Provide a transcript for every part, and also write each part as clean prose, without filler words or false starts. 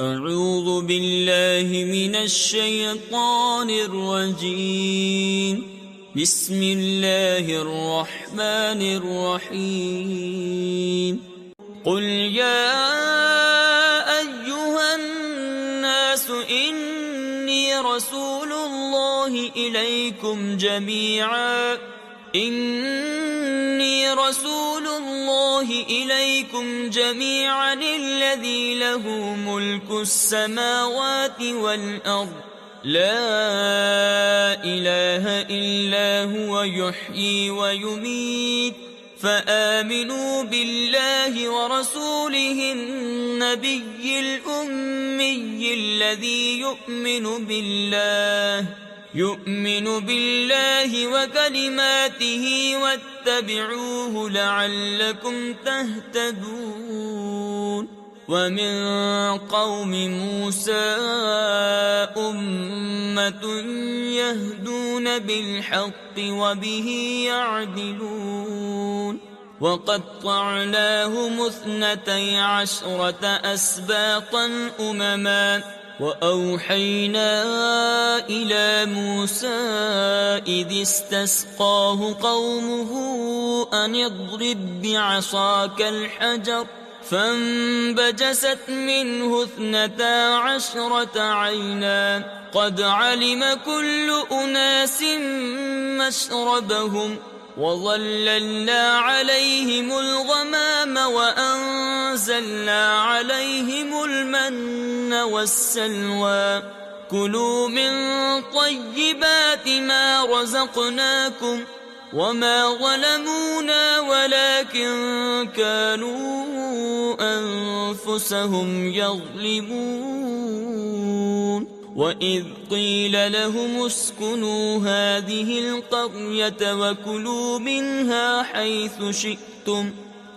اعوذ باللہ من الشیطان الرجیم بسم اللہ الرحمن الرحیم قل یا ایہا الناس انی رسول اللہ الیکم جمیعا الذی له ملک السماوات والارض لا الہ الا هو یحیی ویمیت فآمنوا باللہ ورسولہ النبی الأمی الذی يؤمن بالله وكلماته واتبعوه لعلكم تهتدون ومن قوم موسى أمة يهدون بالحق وبه يعدلون وقطعناهم 12 أسباطا أمما وأوحينا إلى موسى إذ استسقاه قومه أن اضرب بعصاك الحجر فانبجست منه 12 عينا قد علم كل أناس مشربهم وظللنا عليهم الغمام وأنزلنا عليهم المن والسلوى كلوا من طيبات ما رزقناكم وما ظلمونا ولكن كانوا أنفسهم يظلمون وَإِذْ قِيلَ لَهُمُ اسْكُنُوا هَٰذِهِ الْقَرْيَةَ وَكُلُوا مِنْهَا حَيْثُ شِئْتُمْ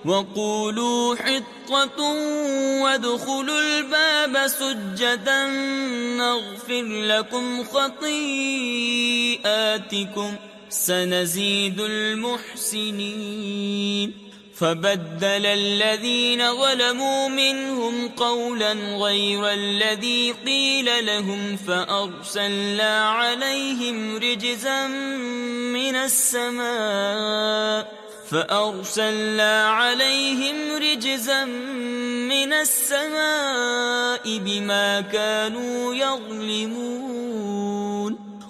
وَقُولُوا حِطَّةٌ وَادْخُلُوا الْبَابَ سُجَّدًا نَّغْفِرْ لَكُمْ خَطِيئَاتِكُمْ سَنَزِيدُ الْمُحْسِنِينَ فبدل الذين ظلموا منهم قولا غير الذي قيل لهم فأرسلنا عليهم رجزا من السماء بما كانوا يظلمون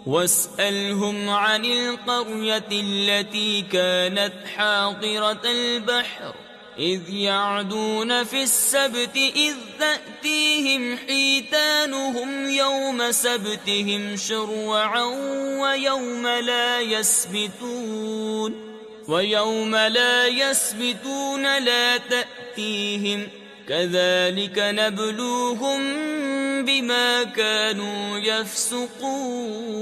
واسألهم عن القرية التي كانت حاضرة البحر إذ يعدون في السبت إذ تأتيهم حيتانهم يوم سبتهم شرعا ويوم لا يسبتون لا تأتيهم كذلك نبلوهم بما كانوا يفسقون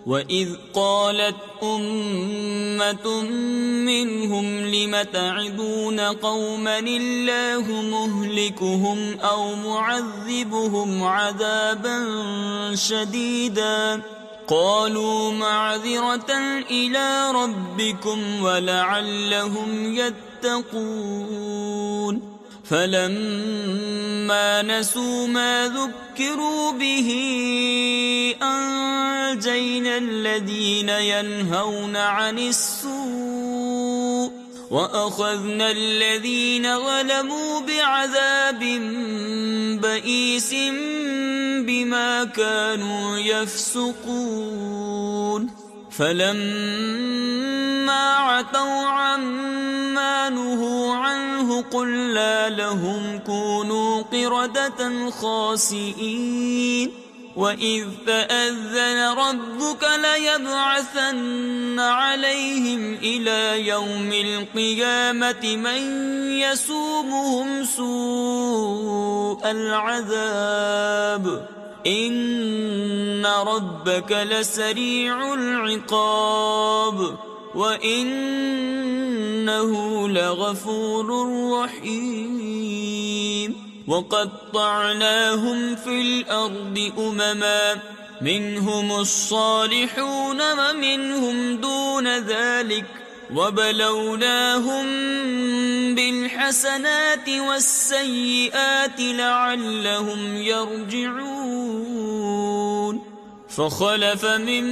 وَإِذْ قَالَتْ أُمَّةٌ مِّنْهُمْ لِمَ تَعِظُونَ قَوْمًا اللَّهُ مُهْلِكُهُمْ أَوْ مُعَذِّبُهُمْ عَذَابًا شَدِيدًا قَالُوا مَعْذِرَةً إِلَىٰ رَبِّكُمْ وَلَعَلَّهُمْ يَتَّقُونَ فَلَمَّا نَسُوا مَا ذُكِّرُوا بِهِ أَنجَيْنَا الَّذِينَ يَنْهَوْنَ عَنِ السُّوءِ وَأَخَذْنَا الَّذِينَ ظَلَمُوا بِعَذَابٍ بَئِيسٍ بِمَا كَانُوا يَفْسُقُونَ فَلَمَّا عَتَوْا عَمَّا نُهُوا عَنْهُ قُلْنَا لَهُمْ كُونُوا قِرَدَةً خَاسِئِينَ وَإِذْ تَأَذَّنَ رَبُّكَ لَيَبْعَثَنَّ عَلَيْهِمْ إِلَى يَوْمِ الْقِيَامَةِ مَنْ يَسُومُهُمْ سُوءَ الْعَذَابِ إِنَّ رَبَّكَ لَسَرِيعُ الْعِقَابِ وَإِنَّهُ لَغَفُورٌ رَّحِيمٌ وَقَطَّعْنَاهُمْ فِي الْأَرْضِ أُمَمًا مِّنْهُمُ الصَّالِحُونَ وَمِنْهُمْ دُونَ ذَلِكَ وَبَلَوْنَاهُمْ بالحسنات والسيئات لعلهم يرجعون فخلف من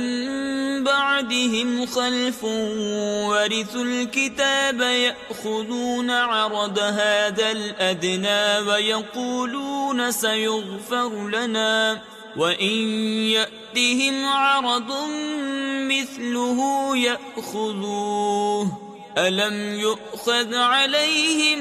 بعدهم خلف ورثوا الكتاب يأخذون عرض هذا الأدنى ويقولون سيغفر لنا وإن يأتهم عرض مثله يأخذوه ألم يؤخذ عليهم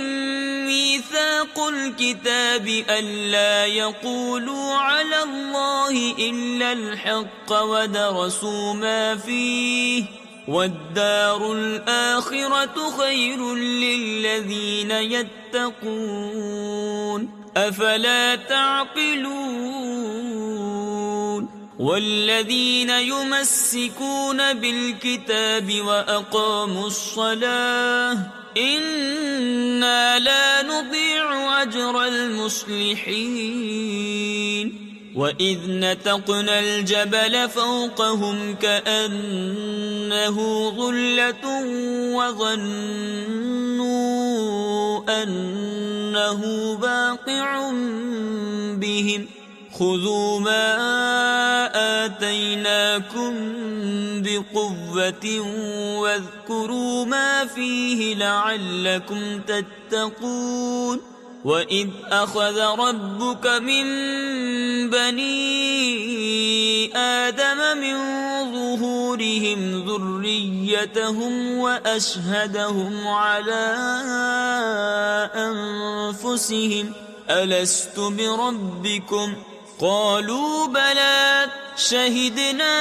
ميثاق الكتاب ألا يقولوا على الله إلا الحق ودرسوا ما فيه والدار الآخرة خير للذين يتقون أفلا تعقلون والذين يمسكون بالكتاب وأقاموا الصلاة إنا لا نضيع أجر المصلحين وإذ نتقنا الجبل فوقهم كأنه ظلة وظنوا أنه واقع بهم خذوا ما آتيناكم بقوة واذكروا ما فيه لعلكم تتقون وإذ أخذ ربك من بني آدم من ظهورهم ذريتهم وأشهدهم على أنفسهم ألست بربكم قالوا بلى شهدنا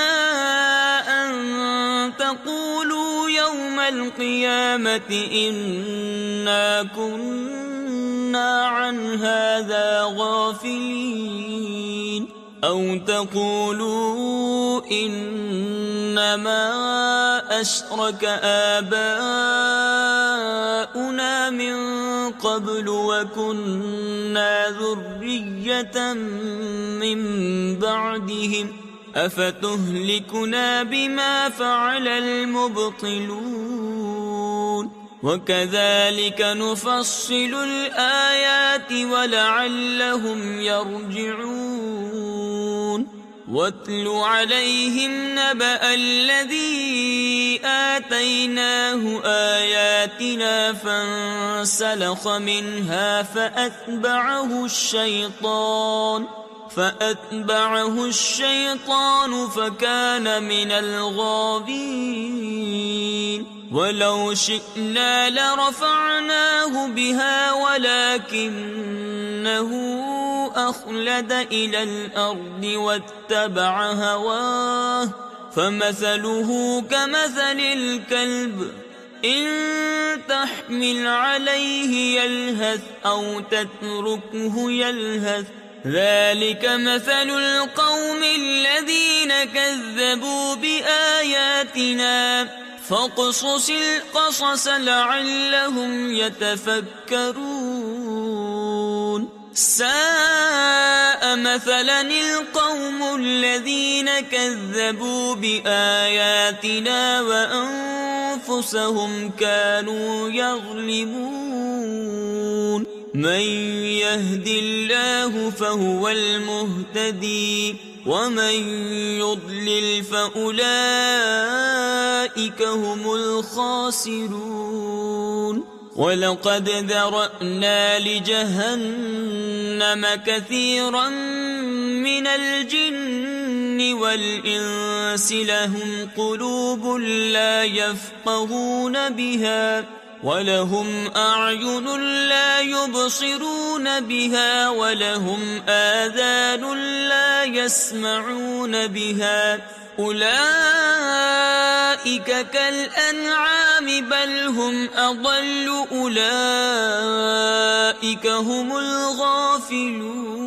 أن تقولوا يوم القيامة إنا كنا عن هذا غافلين أو تقولوا إنما أشرك آباؤنا من قبل وكنا ذرية من بعدهم أفتهلكنا بما فعل المبطلون وكذلك نفصل الآيات ولعلهم يرجعون واتل عليهم نبأ الذي آتيناه آياتنا فانسلخ منها فأتبعه الشيطان فكان من الغاوين ولو شئنا لرفعناه بها ولكنه أخلد إلى الأرض واتبع هواه فمثله كمثل الكلب إن تحمل عليه يلهث أو تتركه يلهث ذلك مثل القوم الذين كذبوا بآياتنا فاقصص القصص لعلهم يتفكرون ساء مثلا القوم الذين كذبوا بآياتنا وأنفسهم كانوا يظلمون من يهد الله فهو المهتدي ومن يضلل فأولئك هم الخاسرون ولقد ذرأنا لجهنم كثيرا من الجن والإنس لهم قلوب لا يفقهون بها ولهم أعين لا يبصرون بها ولهم آذان لا يسمعون بها أولئك كالأنعام بل هم أضل أولئك هم الغافلون